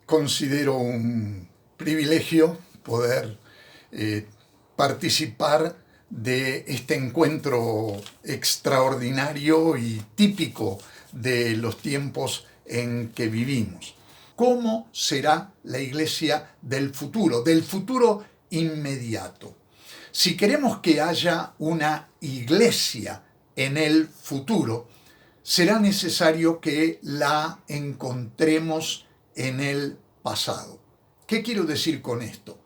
Considero un privilegio poder participar de este encuentro extraordinario y típico de los tiempos en que vivimos. ¿Cómo será la iglesia del futuro inmediato? Si queremos que haya una iglesia en el futuro, será necesario que la encontremos en el pasado. ¿Qué quiero decir con esto?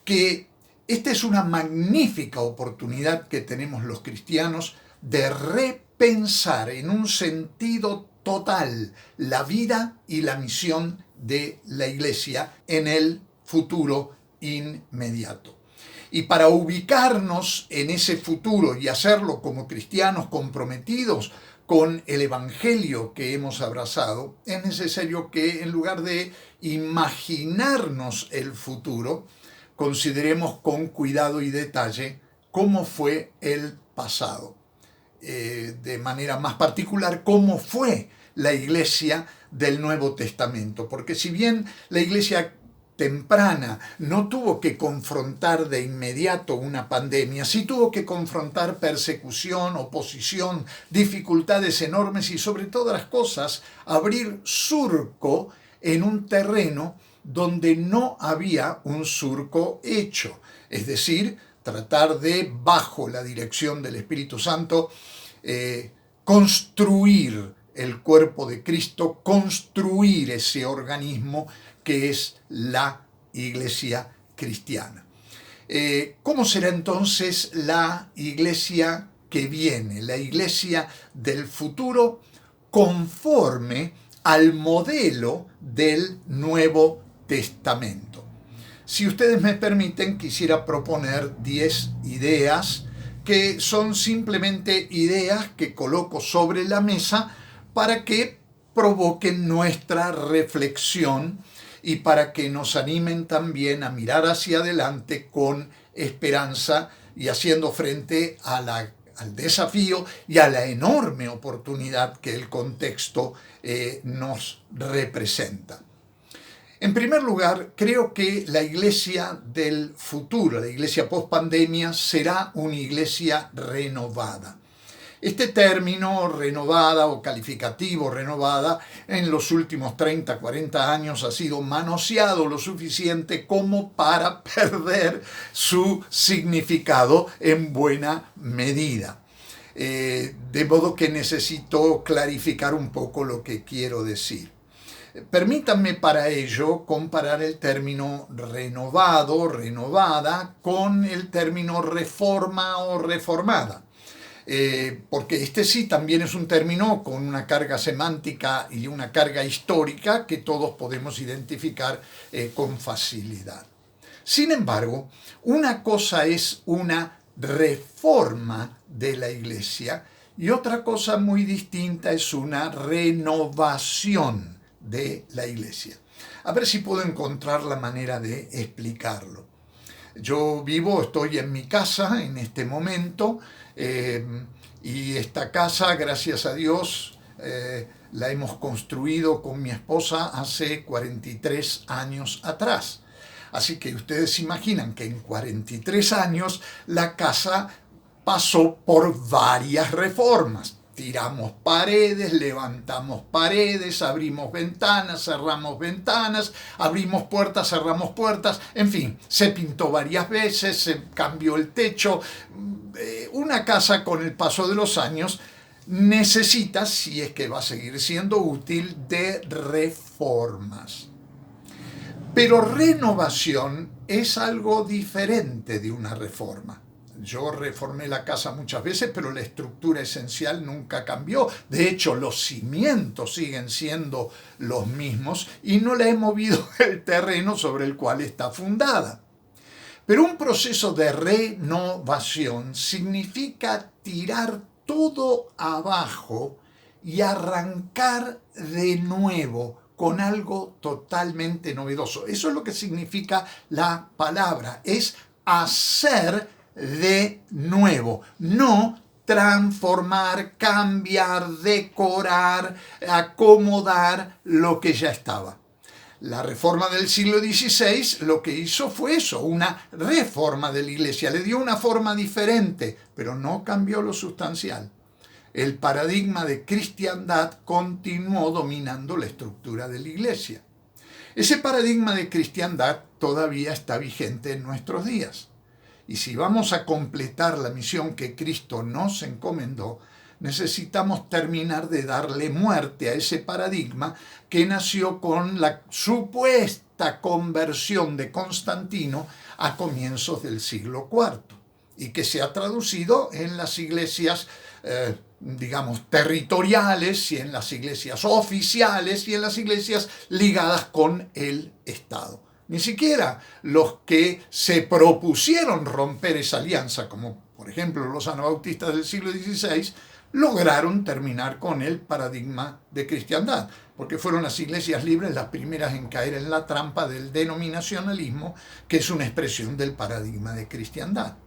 Que esta es una magnífica oportunidad que tenemos los cristianos de repensar en un sentido total la vida y la misión de la iglesia en el futuro inmediato. Y para ubicarnos en ese futuro y hacerlo como cristianos comprometidos con el evangelio que hemos abrazado, es necesario que en lugar de imaginarnos el futuro, consideremos con cuidado y detalle cómo fue el pasado. De manera más particular, cómo fue la iglesia del Nuevo Testamento. Porque si bien la iglesia temprana no tuvo que confrontar de inmediato una pandemia, sí tuvo que confrontar persecución, oposición, dificultades enormes y sobre todas las cosas abrir surco en un terreno donde no había un surco hecho, es decir, tratar de, bajo la dirección del Espíritu Santo, construir el cuerpo de Cristo, construir ese organismo que es la iglesia cristiana. ¿Cómo será entonces la iglesia que viene, la iglesia del futuro, conforme al modelo del Nuevo Testamento? Si ustedes me permiten, quisiera proponer 10 ideas que son simplemente ideas que coloco sobre la mesa para que provoquen nuestra reflexión y para que nos animen también a mirar hacia adelante con esperanza y haciendo frente a al desafío y a la enorme oportunidad que el contexto nos representa. En primer lugar, creo que la iglesia del futuro, la iglesia post-pandemia, será una iglesia renovada. Este término, renovada o calificativo renovada, en los últimos 30, 40 años ha sido manoseado lo suficiente como para perder su significado en buena medida. De modo que necesito clarificar un poco lo que quiero decir. Permítanme para ello comparar el término renovado, renovada, con el término reforma o reformada. Porque este sí también es un término con una carga semántica y una carga histórica que todos podemos identificar con facilidad. Sin embargo, una cosa es una reforma de la iglesia y otra cosa muy distinta es una renovación de la iglesia. A ver si puedo encontrar la manera de explicarlo. Yo estoy en mi casa en este momento, y esta casa, gracias a Dios, la hemos construido con mi esposa hace 43 años atrás. Así que ustedes imaginan que en 43 años la casa pasó por varias reformas. Tiramos paredes, levantamos paredes, abrimos ventanas, cerramos ventanas, abrimos puertas, cerramos puertas, en fin, se pintó varias veces, se cambió el techo. Una casa con el paso de los años necesita, si es que va a seguir siendo útil, de reformas. Pero renovación es algo diferente de una reforma. Yo reformé la casa muchas veces, pero la estructura esencial nunca cambió. De hecho, los cimientos siguen siendo los mismos y no le he movido el terreno sobre el cual está fundada. Pero un proceso de renovación significa tirar todo abajo y arrancar de nuevo con algo totalmente novedoso. Eso es lo que significa la palabra, es hacer de nuevo, no transformar, cambiar, decorar, acomodar lo que ya estaba. La reforma del siglo XVI lo que hizo fue eso, una reforma de la iglesia, le dio una forma diferente, pero no cambió lo sustancial. El paradigma de cristiandad continuó dominando la estructura de la iglesia. Ese paradigma de cristiandad todavía está vigente en nuestros días. Y si vamos a completar la misión que Cristo nos encomendó, necesitamos terminar de darle muerte a ese paradigma que nació con la supuesta conversión de Constantino a comienzos del siglo IV y que se ha traducido en las iglesias, digamos, territoriales y en las iglesias oficiales y en las iglesias ligadas con el Estado. Ni siquiera los que se propusieron romper esa alianza, como por ejemplo los anabautistas del siglo XVI, lograron terminar con el paradigma de cristiandad, porque fueron las iglesias libres las primeras en caer en la trampa del denominacionalismo, que es una expresión del paradigma de cristiandad.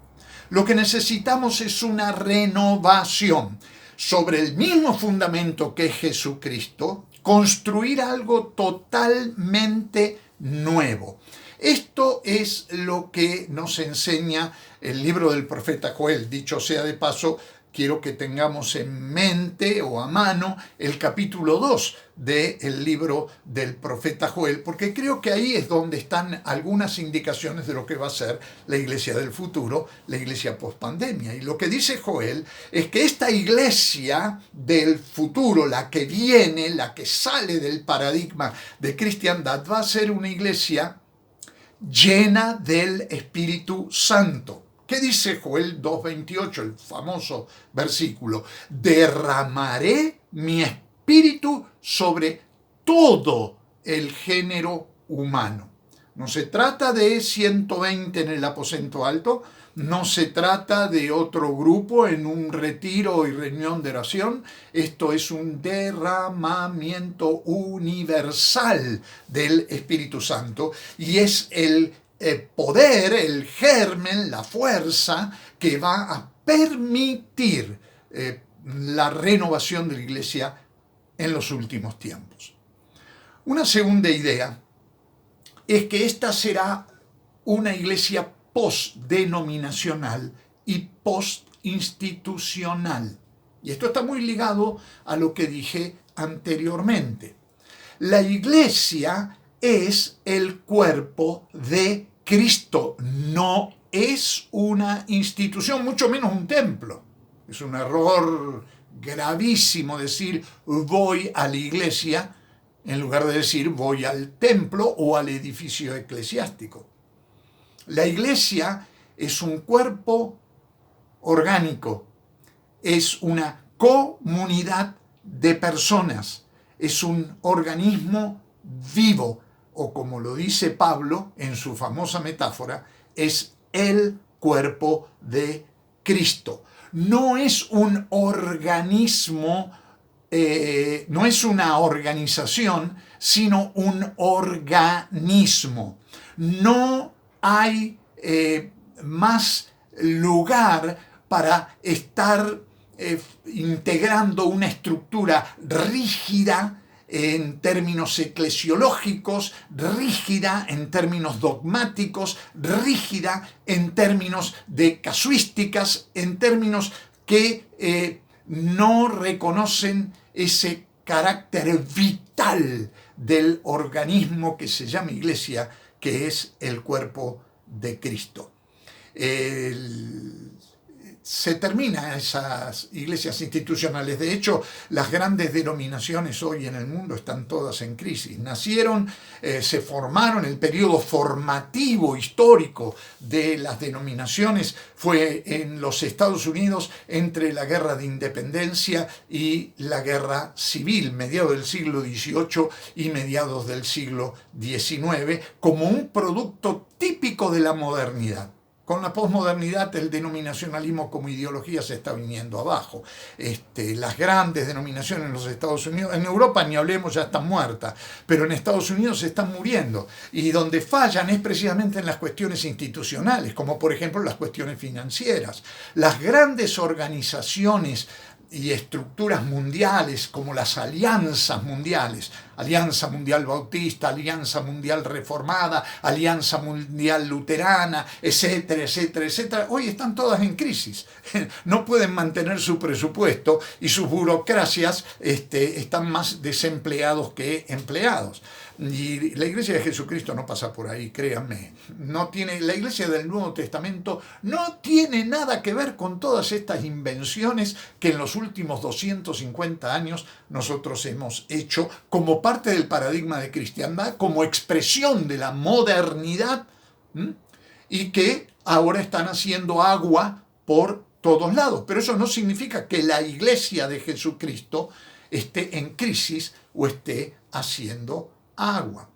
Lo que necesitamos es una renovación sobre el mismo fundamento que es Jesucristo, construir algo totalmente nuevo. Esto es lo que nos enseña el libro del profeta Joel. Dicho sea de paso, quiero que tengamos en mente o a mano el capítulo 2 del libro del profeta Joel, porque creo que ahí es donde están algunas indicaciones de lo que va a ser la iglesia del futuro, la iglesia post-pandemia. Y lo que dice Joel es que esta iglesia del futuro, la que viene, la que sale del paradigma de cristiandad, va a ser una iglesia llena del Espíritu Santo. ¿Qué dice Joel 2:28, el famoso versículo? Derramaré mi espíritu sobre todo el género humano. No se trata de 120 en el aposento alto, no se trata de otro grupo en un retiro y reunión de oración. Esto es un derramamiento universal del Espíritu Santo y es el poder, el germen, la fuerza que va a permitir la renovación de la iglesia en los últimos tiempos. Una segunda idea es que esta será una iglesia post-denominacional y post-institucional. Y esto está muy ligado a lo que dije anteriormente. La iglesia es el cuerpo de Cristo, no es una institución, mucho menos un templo. Es un error gravísimo decir voy a la iglesia en lugar de decir voy al templo o al edificio eclesiástico. La iglesia es un cuerpo orgánico, es una comunidad de personas, es un organismo vivo, o como lo dice Pablo en su famosa metáfora, es el cuerpo de Cristo. No es un organismo, no es una organización, sino un organismo. No hay más lugar para estar integrando una estructura rígida en términos eclesiológicos, rígida en términos dogmáticos, rígida en términos de casuísticas, en términos que no reconocen ese carácter vital del organismo que se llama iglesia, que es el cuerpo de Cristo. Se terminan esas iglesias institucionales. De hecho, las grandes denominaciones hoy en el mundo están todas en crisis. Nacieron, se formaron, el periodo formativo histórico de las denominaciones fue en los Estados Unidos entre la guerra de independencia y la guerra civil, mediados del siglo XVIII y mediados del siglo XIX, como un producto típico de la modernidad. Con la posmodernidad el denominacionalismo como ideología se está viniendo abajo. Las grandes denominaciones en los Estados Unidos, en Europa ni hablemos, ya están muertas, pero en Estados Unidos se están muriendo. Y donde fallan es precisamente en las cuestiones institucionales, como por ejemplo las cuestiones financieras. Las grandes organizaciones y estructuras mundiales como las alianzas mundiales, Alianza Mundial Bautista, Alianza Mundial Reformada, Alianza Mundial Luterana, etcétera, etcétera, etcétera. Hoy están todas en crisis. No pueden mantener su presupuesto y sus burocracias están más desempleados que empleados. Y la Iglesia de Jesucristo no pasa por ahí, créanme. La Iglesia del Nuevo Testamento no tiene nada que ver con todas estas invenciones que en los últimos 250 años nosotros hemos hecho como parte del paradigma de cristiandad, como expresión de la modernidad, y que ahora están haciendo agua por todos lados. Pero eso no significa que la Iglesia de Jesucristo esté en crisis o esté haciendo agua.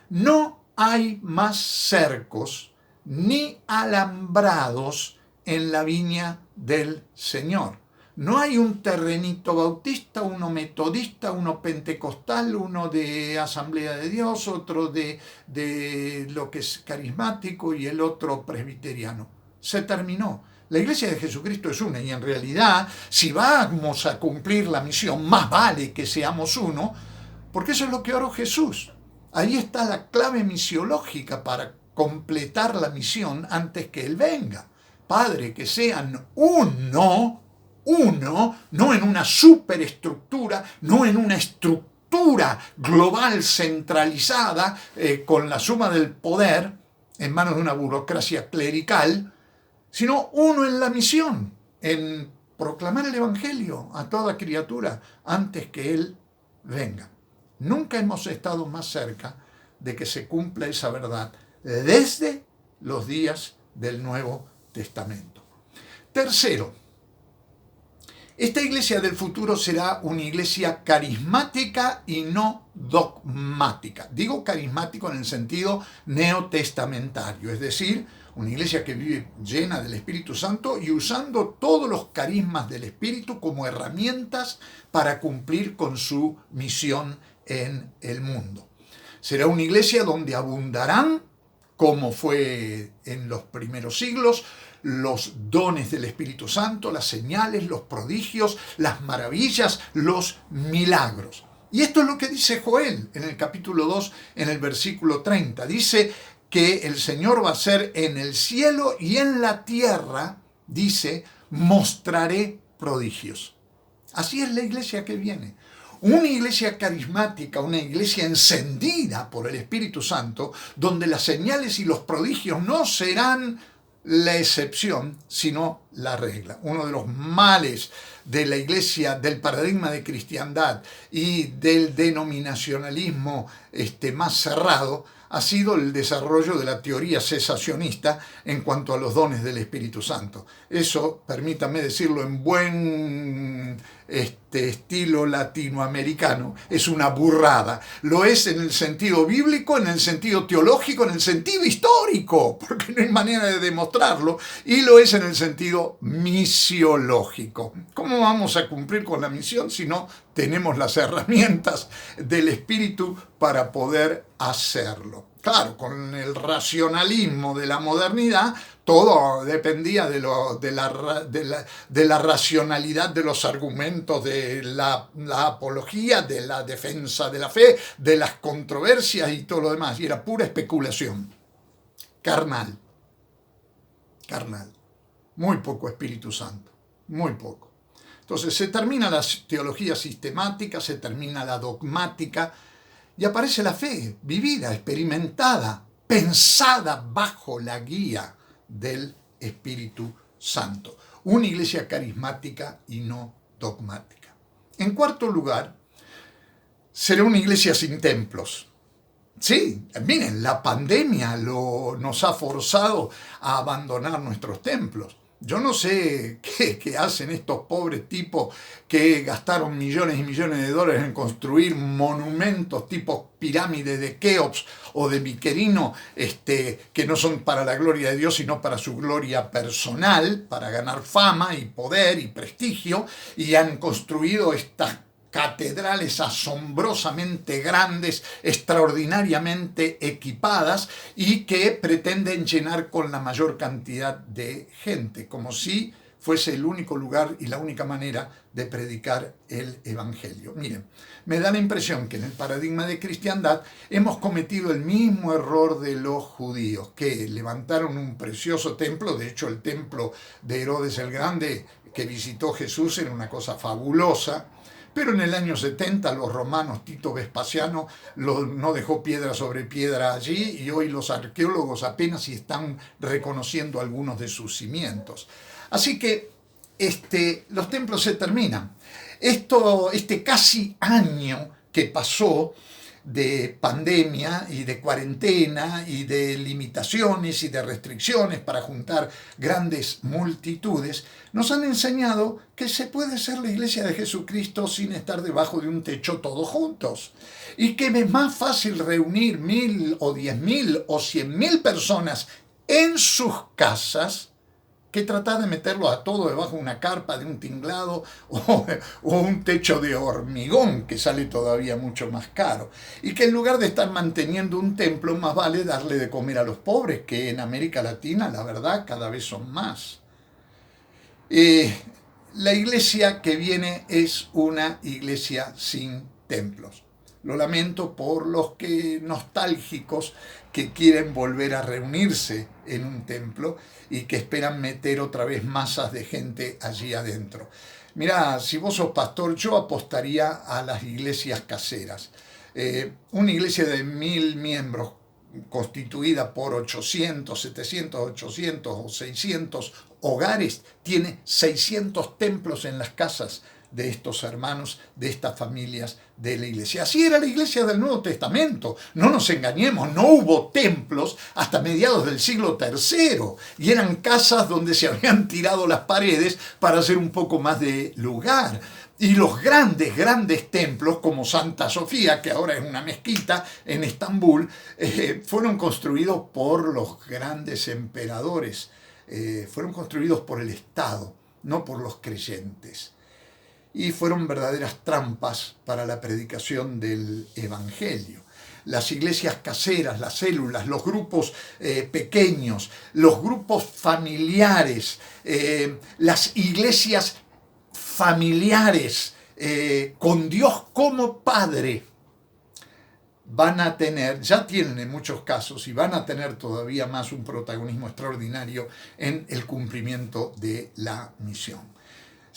No hay más cercos ni alambrados en la viña del Señor. No hay un terrenito bautista, uno metodista, uno pentecostal, uno de Asamblea de Dios, otro de lo que es carismático y el otro presbiteriano. Se terminó. La Iglesia de Jesucristo es una y en realidad, si vamos a cumplir la misión, más vale que seamos uno, porque eso es lo que oró Jesús. Ahí está la clave misiológica para completar la misión antes que Él venga. Padre, que sean uno, no en una superestructura, no en una estructura global centralizada con la suma del poder en manos de una burocracia clerical, sino uno en la misión, en proclamar el Evangelio a toda criatura antes que Él venga. Nunca hemos estado más cerca de que se cumpla esa verdad desde los días del Nuevo Testamento. Tercero, esta iglesia del futuro será una iglesia carismática y no dogmática. Digo carismático en el sentido neotestamentario, es decir, una iglesia que vive llena del Espíritu Santo y usando todos los carismas del Espíritu como herramientas para cumplir con su misión en el mundo. Será una iglesia donde abundarán, como fue en los primeros siglos, los dones del Espíritu Santo, las señales, los prodigios, las maravillas, los milagros. Y esto es lo que dice Joel en el capítulo 2, en el versículo 30. Dice que el Señor va a hacer en el cielo y en la tierra, dice, mostraré prodigios. Así es la iglesia que viene. Una iglesia carismática, una iglesia encendida por el Espíritu Santo, donde las señales y los prodigios no serán la excepción, sino la regla. Uno de los males de la iglesia, del paradigma de cristiandad y del denominacionalismo más cerrado, ha sido el desarrollo de la teoría cesacionista en cuanto a los dones del Espíritu Santo. Eso, permítanme decirlo en buen estilo latinoamericano, es una burrada. Lo es en el sentido bíblico, en el sentido teológico, en el sentido histórico, porque no hay manera de demostrarlo, y lo es en el sentido misiológico. ¿Cómo vamos a cumplir con la misión si no tenemos las herramientas del Espíritu para poder hacerlo? Claro, con el racionalismo de la modernidad, todo dependía de la racionalidad de los argumentos, de la apología, de la defensa de la fe, de las controversias y todo lo demás. Y era pura especulación. Carnal. Muy poco Espíritu Santo. Muy poco. Entonces se termina la teología sistemática, se termina la dogmática, y aparece la fe vivida, experimentada, pensada bajo la guía del Espíritu Santo. Una iglesia carismática y no dogmática. En cuarto lugar, será una iglesia sin templos. Sí, miren, la pandemia nos ha forzado a abandonar nuestros templos. Yo no sé qué hacen estos pobres tipos que gastaron millones y millones de dólares en construir monumentos tipo pirámide de Keops o de Miquerino, que no son para la gloria de Dios, sino para su gloria personal, para ganar fama y poder y prestigio, y han construido estas catedrales asombrosamente grandes, extraordinariamente equipadas y que pretenden llenar con la mayor cantidad de gente, como si fuese el único lugar y la única manera de predicar el Evangelio. Miren, me da la impresión que en el paradigma de cristiandad hemos cometido el mismo error de los judíos, que levantaron un precioso templo. De hecho, el templo de Herodes el Grande que visitó Jesús era una cosa fabulosa, pero en el año 70 los romanos, Tito Vespasiano, no dejó piedra sobre piedra allí, y hoy los arqueólogos apenas si están reconociendo algunos de sus cimientos. Así que los templos se terminan. Este casi año que pasó de pandemia y de cuarentena y de limitaciones y de restricciones para juntar grandes multitudes, nos han enseñado que se puede ser la Iglesia de Jesucristo sin estar debajo de un techo todos juntos, y que es más fácil reunir 1.000 o 10.000 o 100.000 personas en sus casas que tratar de meterlo a todo debajo de una carpa, de un tinglado o un techo de hormigón, que sale todavía mucho más caro. Y que en lugar de estar manteniendo un templo, más vale darle de comer a los pobres, que en América Latina, la verdad, cada vez son más. La iglesia que viene es una iglesia sin templos. Lo lamento por los que nostálgicos que quieren volver a reunirse en un templo y que esperan meter otra vez masas de gente allí adentro. Mirá, si vos sos pastor, yo apostaría a las iglesias caseras. Una iglesia de 1.000 miembros constituida por 800, 700, 800 o 600 hogares tiene 600 templos en las casas de estos hermanos, de estas familias de la iglesia. Así era la iglesia del Nuevo Testamento. No nos engañemos, no hubo templos hasta mediados del siglo III, y eran casas donde se habían tirado las paredes para hacer un poco más de lugar. Y los grandes templos, como Santa Sofía, que ahora es una mezquita en Estambul, fueron construidos por los grandes emperadores, fueron construidos por el Estado, no por los creyentes. Y fueron verdaderas trampas para la predicación del Evangelio. Las iglesias caseras, las células, los grupos pequeños, los grupos familiares, las iglesias familiares con Dios como Padre, van a tener, ya tienen en muchos casos y van a tener todavía más un protagonismo extraordinario en el cumplimiento de la misión.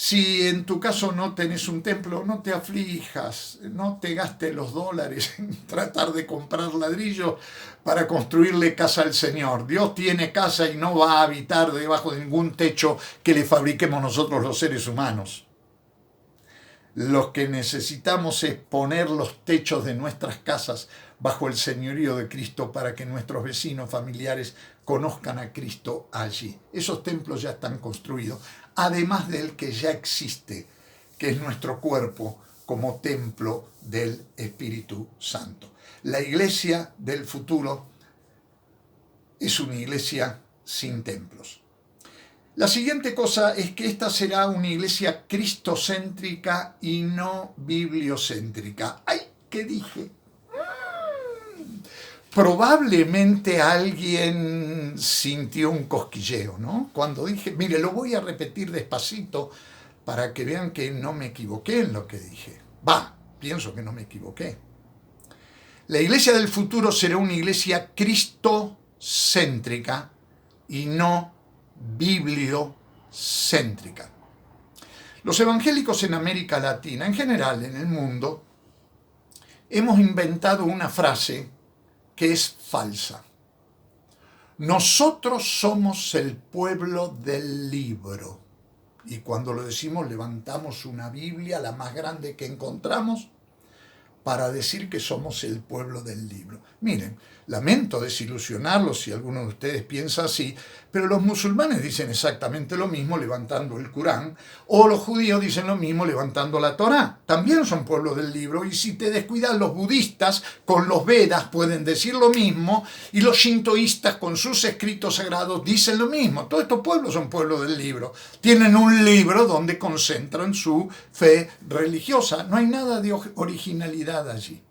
Si en tu caso no tenés un templo, no te aflijas, no te gastes los dólares en tratar de comprar ladrillos para construirle casa al Señor. Dios tiene casa y no va a habitar debajo de ningún techo que le fabriquemos nosotros los seres humanos. Lo que necesitamos es poner los techos de nuestras casas bajo el señorío de Cristo para que nuestros vecinos, familiares, conozcan a Cristo allí. Esos templos ya están construidos, además del que ya existe, que es nuestro cuerpo como templo del Espíritu Santo. La iglesia del futuro es una iglesia sin templos. La siguiente cosa es que esta será una iglesia cristocéntrica y no bibliocéntrica. ¡Ay, qué dije! Probablemente alguien sintió un cosquilleo, ¿no? Cuando dije, mire, lo voy a repetir despacito para que vean que no me equivoqué en lo que dije. Pienso que no me equivoqué. La iglesia del futuro será una iglesia cristocéntrica y no bibliocéntrica. Los evangélicos en América Latina, en general en el mundo, hemos inventado una frase que es falsa. Nosotros somos el pueblo del libro. Y cuando lo decimos, levantamos una Biblia, la más grande que encontramos, para decir que somos el pueblo del libro. Miren, lamento desilusionarlos si alguno de ustedes piensa así, pero los musulmanes dicen exactamente lo mismo levantando el Corán, o los judíos dicen lo mismo levantando la Torá. También son pueblo del libro, y si te descuidas, los budistas con los Vedas pueden decir lo mismo, y los shintoístas con sus escritos sagrados dicen lo mismo. Todos estos pueblos son pueblo del libro. Tienen un libro donde concentran su fe religiosa. No hay nada de originalidad allí.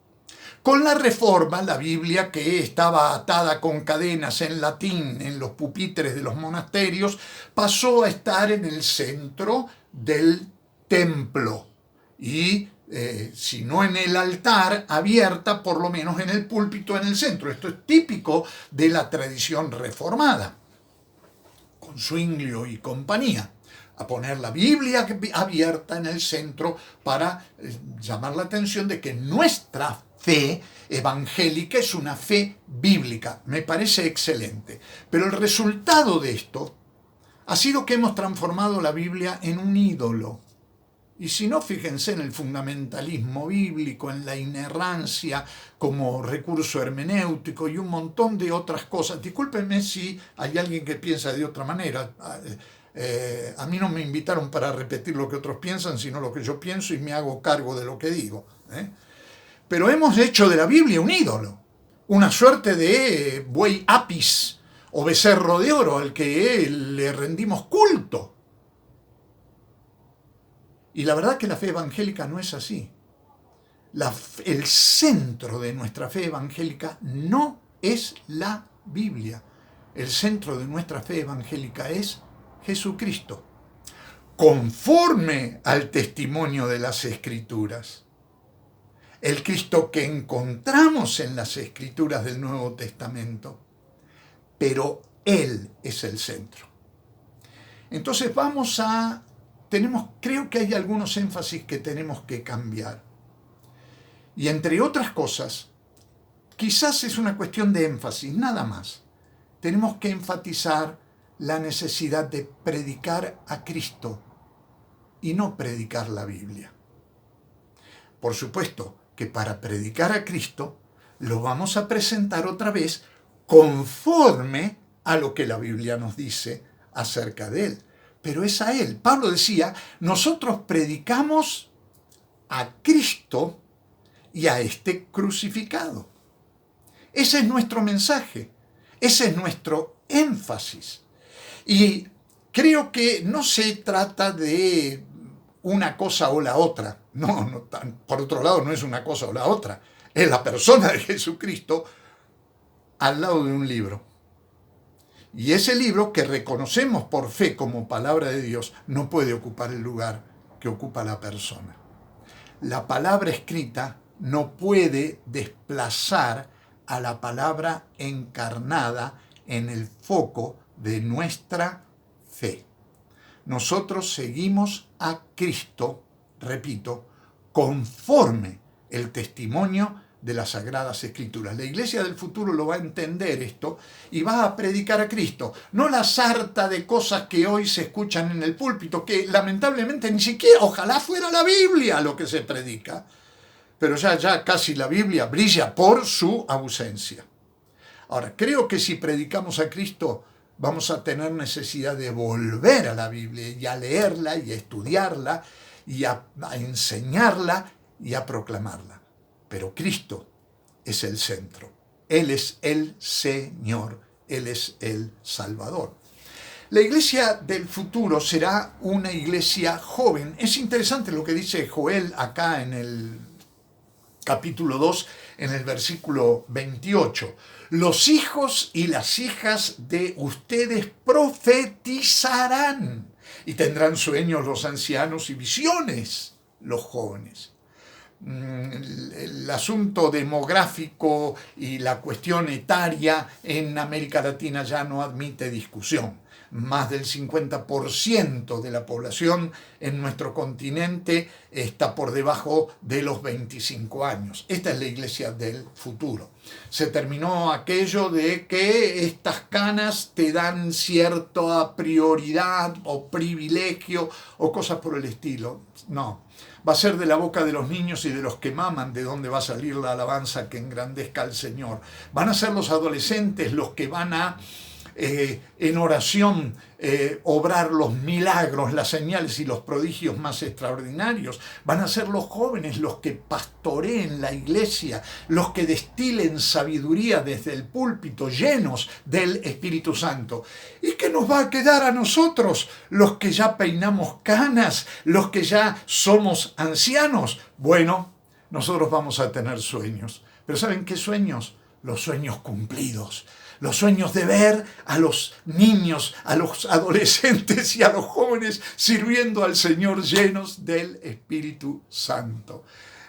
Con la Reforma, la Biblia, que estaba atada con cadenas en latín en los pupitres de los monasterios, pasó a estar en el centro del templo y, si no en el altar, abierta por lo menos en el púlpito en el centro. Esto es típico de la tradición reformada, con Zwinglio y compañía, a poner la Biblia abierta en el centro para llamar la atención de que nuestra fe evangélica es una fe bíblica. Me parece excelente. Pero el resultado de esto ha sido que hemos transformado la Biblia en un ídolo. Y si no, fíjense en el fundamentalismo bíblico, en la inerrancia como recurso hermenéutico y un montón de otras cosas. Discúlpenme si hay alguien que piensa de otra manera. A mí no me invitaron para repetir lo que otros piensan, sino lo que yo pienso y me hago cargo de lo que digo. Pero hemos hecho de la Biblia un ídolo, una suerte de buey apis o becerro de oro al que le rendimos culto. Y la verdad que la fe evangélica no es así. El centro de nuestra fe evangélica no es la Biblia. El centro de nuestra fe evangélica es Jesucristo, conforme al testimonio de las Escrituras. El Cristo que encontramos en las Escrituras del Nuevo Testamento, pero Él es el centro. Entonces creo que hay algunos énfasis que tenemos que cambiar. Y entre otras cosas, quizás es una cuestión de énfasis, nada más. Tenemos que enfatizar la necesidad de predicar a Cristo y no predicar la Biblia. Por supuesto que para predicar a Cristo lo vamos a presentar otra vez conforme a lo que la Biblia nos dice acerca de Él. Pero es a Él. Pablo decía, nosotros predicamos a Cristo y a este crucificado. Ese es nuestro mensaje, ese es nuestro énfasis. Y creo que no se trata de una cosa o la otra. No, por otro lado, no es una cosa o la otra. Es la persona de Jesucristo al lado de un libro. Y ese libro, que reconocemos por fe como palabra de Dios, no puede ocupar el lugar que ocupa la persona. La palabra escrita no puede desplazar a la palabra encarnada en el foco de nuestra fe. Nosotros seguimos a Cristo, repito, conforme el testimonio de las Sagradas Escrituras. La iglesia del futuro lo va a entender esto y va a predicar a Cristo. No la sarta de cosas que hoy se escuchan en el púlpito, que lamentablemente ni siquiera, ojalá fuera la Biblia lo que se predica, pero ya casi la Biblia brilla por su ausencia. Ahora, creo que si predicamos a Cristo vamos a tener necesidad de volver a la Biblia y a leerla y a estudiarla y a enseñarla y a proclamarla. Pero Cristo es el centro. Él es el Señor. Él es el Salvador. La iglesia del futuro será una iglesia joven. Es interesante lo que dice Joel acá en el capítulo 2, en el versículo 28. Los hijos y las hijas de ustedes profetizarán y tendrán sueños los ancianos y visiones los jóvenes. El asunto demográfico y la cuestión etaria en América Latina ya no admite discusión. Más del 50% de la población en nuestro continente está por debajo de los 25 años. Esta es la iglesia del futuro. Se terminó aquello de que estas canas te dan cierta prioridad o privilegio o cosas por el estilo. No. Va a ser de la boca de los niños y de los que maman de donde va a salir la alabanza que engrandezca al Señor. Van a ser los adolescentes los que van a en oración obrar los milagros, las señales y los prodigios más extraordinarios. Van a ser los jóvenes los que pastoreen la iglesia, los que destilen sabiduría desde el púlpito, llenos del Espíritu Santo. ¿Y qué nos va a quedar a nosotros, los que ya peinamos canas, los que ya somos ancianos? Bueno, nosotros vamos a tener sueños, Pero ¿saben qué sueños? Los sueños cumplidos. Los sueños de ver a los niños, a los adolescentes y a los jóvenes sirviendo al Señor llenos del Espíritu Santo.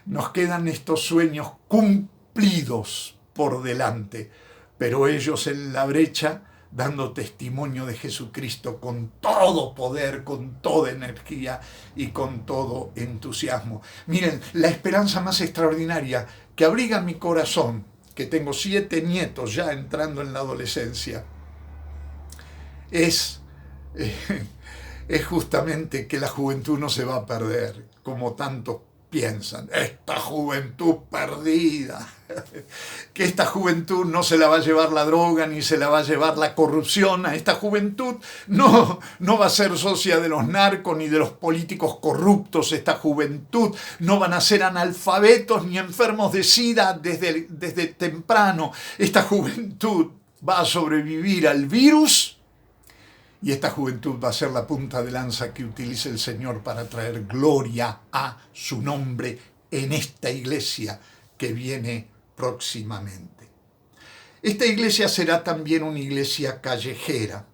Nos quedan estos sueños cumplidos por delante, pero ellos en la brecha dando testimonio de Jesucristo con todo poder, con toda energía y con todo entusiasmo. Miren, la esperanza más extraordinaria que abriga mi corazón, que tengo 7 nietos ya entrando en la adolescencia, es justamente que la juventud no se va a perder, como tantos piensan. Esta juventud perdida, que esta juventud no se la va a llevar la droga ni se la va a llevar la corrupción. A esta juventud no va a ser socia de los narcos ni de los políticos corruptos. Esta juventud no van a ser analfabetos ni enfermos de SIDA desde temprano. Esta juventud va a sobrevivir al virus. Y esta juventud va a ser la punta de lanza que utilice el Señor para traer gloria a su nombre en esta iglesia que viene próximamente. Esta iglesia será también una iglesia callejera.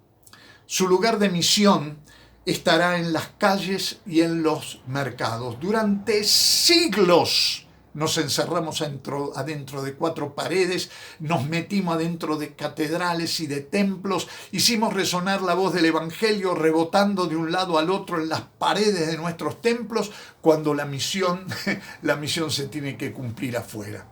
Su lugar de misión estará en las calles y en los mercados. Durante siglos nos encerramos adentro de 4 paredes, nos metimos adentro de catedrales y de templos, hicimos resonar la voz del Evangelio rebotando de un lado al otro en las paredes de nuestros templos, cuando la misión se tiene que cumplir afuera.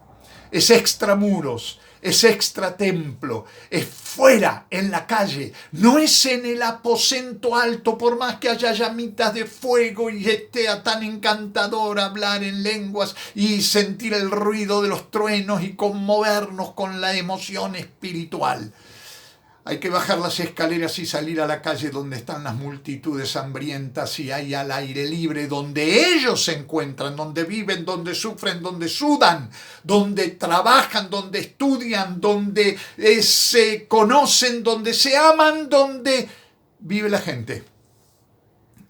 Es extramuros, es extratemplo, es fuera, en la calle, no es en el aposento alto, por más que haya llamitas de fuego y esté tan encantador hablar en lenguas y sentir el ruido de los truenos y conmovernos con la emoción espiritual. Hay que bajar las escaleras y salir a la calle donde están las multitudes hambrientas y ahí al aire libre, donde ellos se encuentran, donde viven, donde sufren, donde sudan, donde trabajan, donde estudian, donde se conocen, donde se aman, donde vive la gente.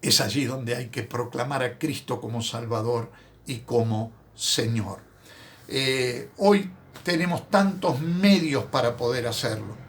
Es allí donde hay que proclamar a Cristo como Salvador y como Señor. Hoy tenemos tantos medios para poder hacerlo.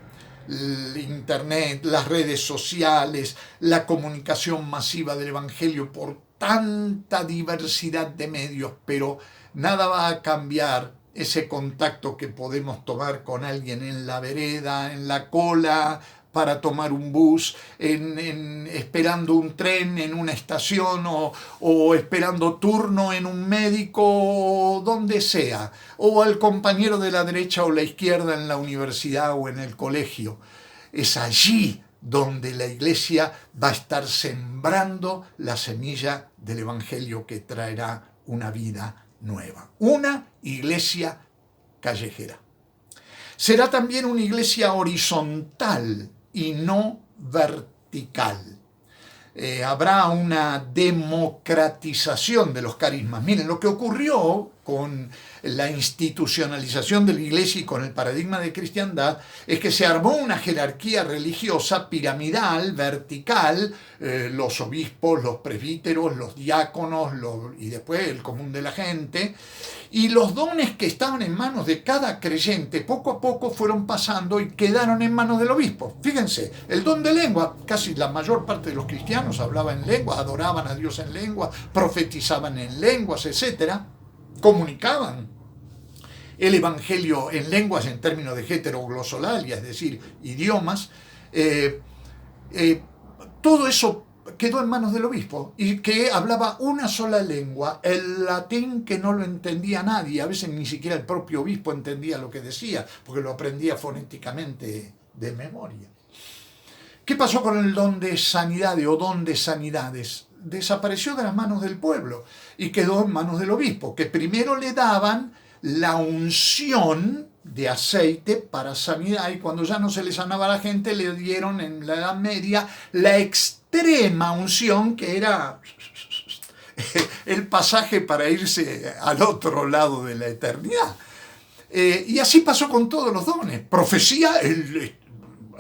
El internet, las redes sociales, la comunicación masiva del Evangelio por tanta diversidad de medios, pero nada va a cambiar ese contacto que podemos tomar con alguien en la vereda, en la cola para tomar un bus, esperando un tren en una estación o esperando turno en un médico, donde sea, o al compañero de la derecha o la izquierda en la universidad o en el colegio. Es allí donde la iglesia va a estar sembrando la semilla del Evangelio que traerá una vida nueva. Una iglesia callejera. Será también una iglesia horizontal y no vertical. Habrá una democratización de los carismas. Miren, lo que ocurrió con la institucionalización de la iglesia y con el paradigma de cristiandad es que se armó una jerarquía religiosa piramidal, vertical, los obispos, los presbíteros, los diáconos y después el común de la gente, y los dones que estaban en manos de cada creyente poco a poco fueron pasando y quedaron en manos del obispo. Fíjense, el don de lengua, casi la mayor parte de los cristianos hablaban en lengua, adoraban a Dios en lengua, profetizaban en lenguas, etc., comunicaban el Evangelio en lenguas en términos de heteroglosolalia, es decir, idiomas. Todo eso quedó en manos del obispo, y que hablaba una sola lengua, el latín, que no lo entendía nadie, a veces ni siquiera el propio obispo entendía lo que decía, porque lo aprendía fonéticamente de memoria. ¿Qué pasó con el don de sanidad o don de sanidades? Desapareció de las manos del pueblo y quedó en manos del obispo, que primero le daban la unción de aceite para sanidad, y cuando ya no se le sanaba a la gente, le dieron en la Edad Media la extrema unción, que era el pasaje para irse al otro lado de la eternidad. Y así pasó con todos los dones. Profecía,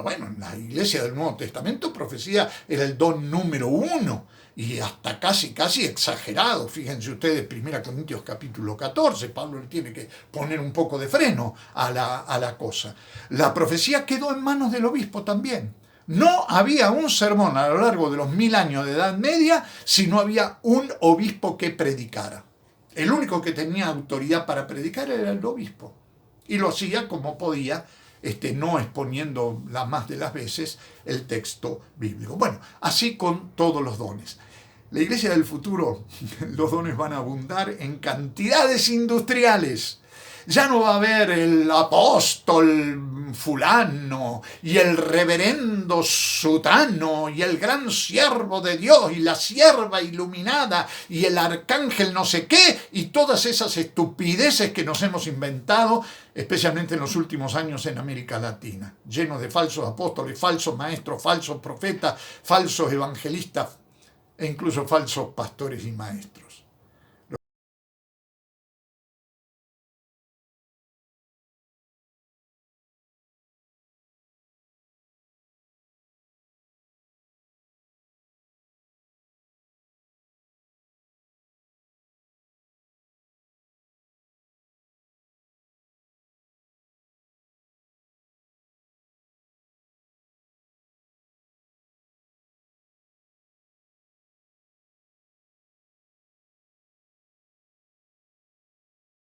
bueno, en la iglesia del Nuevo Testamento, profecía era el don número 1. y hasta casi exagerado. Fíjense ustedes, 1 Corintios capítulo 14, Pablo le tiene que poner un poco de freno a la cosa. La profecía quedó en manos del obispo también. No había un sermón a lo largo de los 1000 años de Edad Media si no había un obispo que predicara. El único que tenía autoridad para predicar era el obispo. Y lo hacía como podía, no exponiendo la más de las veces el texto bíblico. Bueno, así con todos los dones. La iglesia del futuro, los dones van a abundar en cantidades industriales. Ya no va a haber el apóstol fulano y el reverendo sutano y el gran siervo de Dios y la sierva iluminada y el arcángel no sé qué y todas esas estupideces que nos hemos inventado, especialmente en los últimos años en América Latina, llenos de falsos apóstoles, falsos maestros, falsos profetas, falsos evangelistas e incluso falsos pastores y maestros.